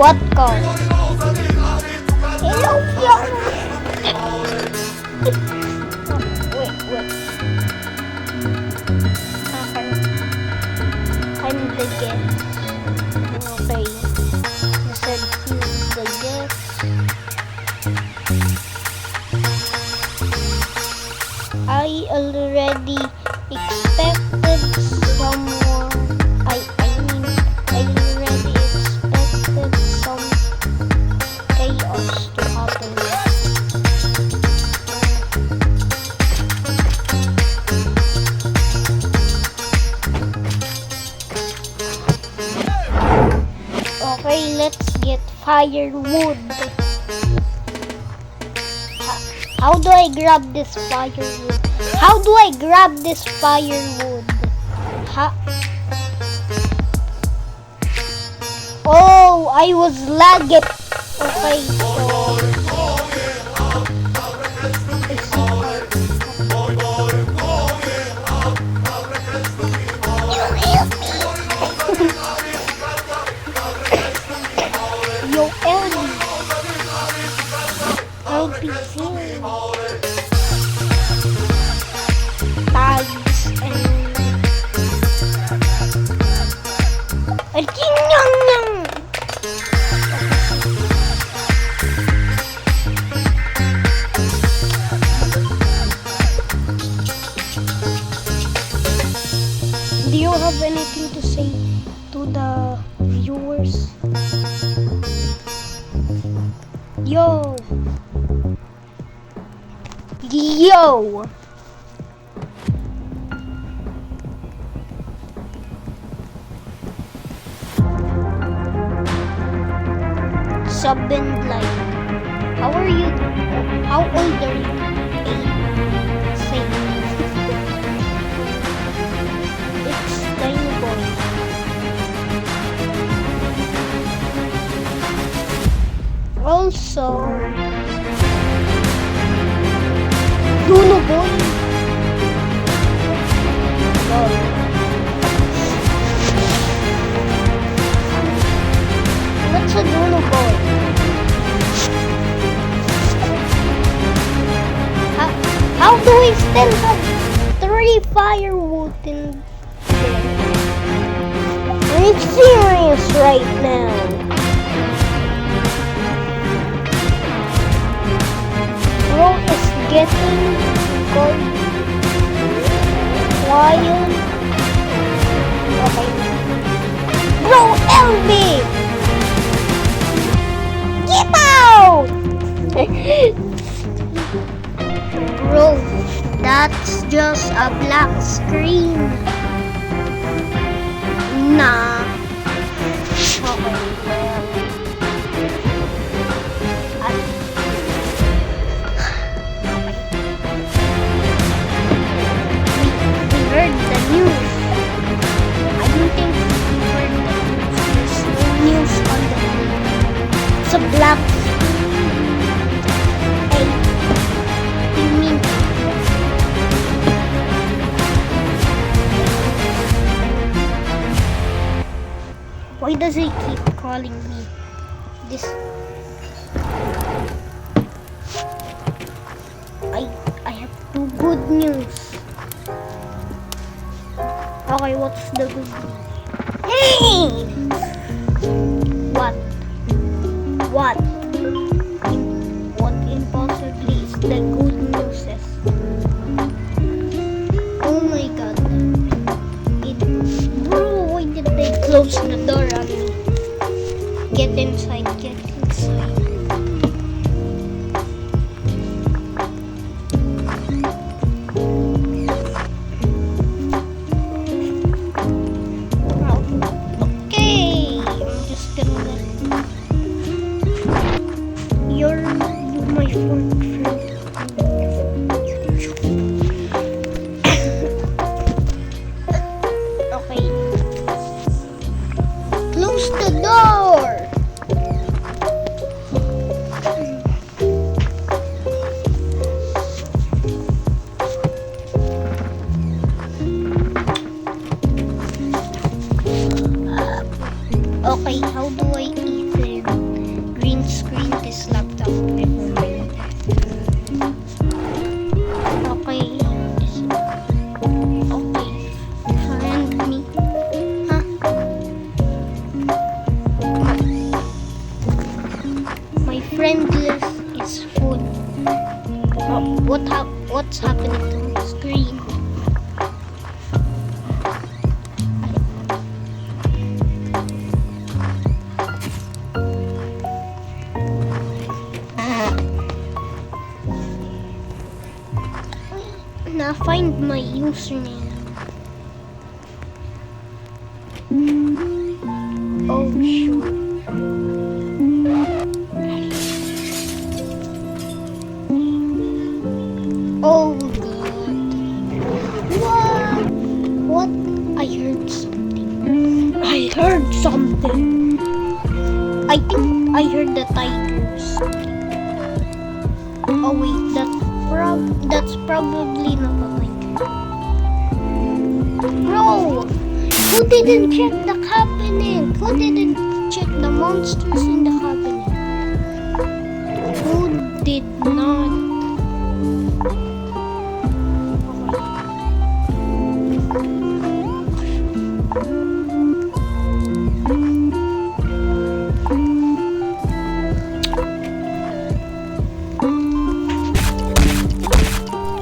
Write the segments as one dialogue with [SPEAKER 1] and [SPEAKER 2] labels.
[SPEAKER 1] What car? Hello, Fiona. Wait. Okay. I'm the guest. Okay. You said he's the guest. I already expected someone. I already expected some chaos to happen. Okay, let's get firewood. How do I grab this firewood? How do I grab this firewood? Oh, I was lagging. Okay, so yo, Ellie, help me sing. Tags and do you have anything to say to the viewers? Yo! Sub and like. How are you? How old are you? 8. Same. It's Tiny Boy. Also, Bruno Boy. What's a Bruno Boy? How do we still have 3 firewood in there? Are you serious right now? Bro is getting cold. Wild. Okay. Bro, LB! Get out! Bro, that's just a black screen. Nah. Okay, well. We heard the news. I don't think we heard the news. There's no news on the news. It's a black. Hey, you mean? Why does he keep calling me this? I have 2 good news. Okay, what's the good news? Hey! What impossibly is the good news? Oh my god. Bro, why did they close the door on me? Get inside. Okay, I'm just gonna. You're my fourth friend. Okay. Close the door! Okay, how do I eat them?
[SPEAKER 2] Never mind.
[SPEAKER 1] Okay. Okay. Friend me. Huh? My friend list is full. Oh, what's happening to my screen? Now find my username. Oh shoot. Oh god. What? What? I heard something. I heard something. I think I heard the tigers. Oh wait, that's probably not a tiger. Bro, who didn't check the cabinet? Who didn't check the monsters in the cabinet? Who did not?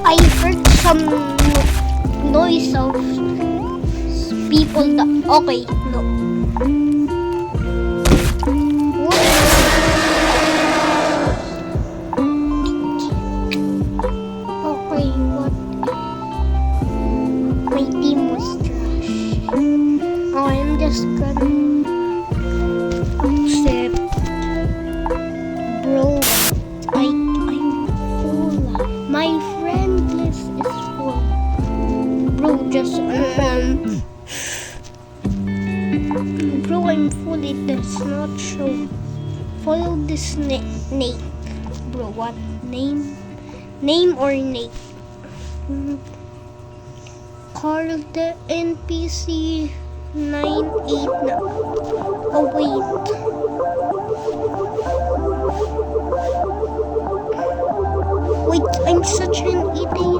[SPEAKER 1] I heard some noise of people that. Okay, no. What? Okay, what? My team was trash. Oh, I'm just gonna accept. Bro, I'm full. My friend list is full. Bro, just bro, I'm full. It does not show. Follow this snake. Bro, what name? Name or Nate? Carl the NPC 98 na. Oh wait. Wait, I'm such an idiot.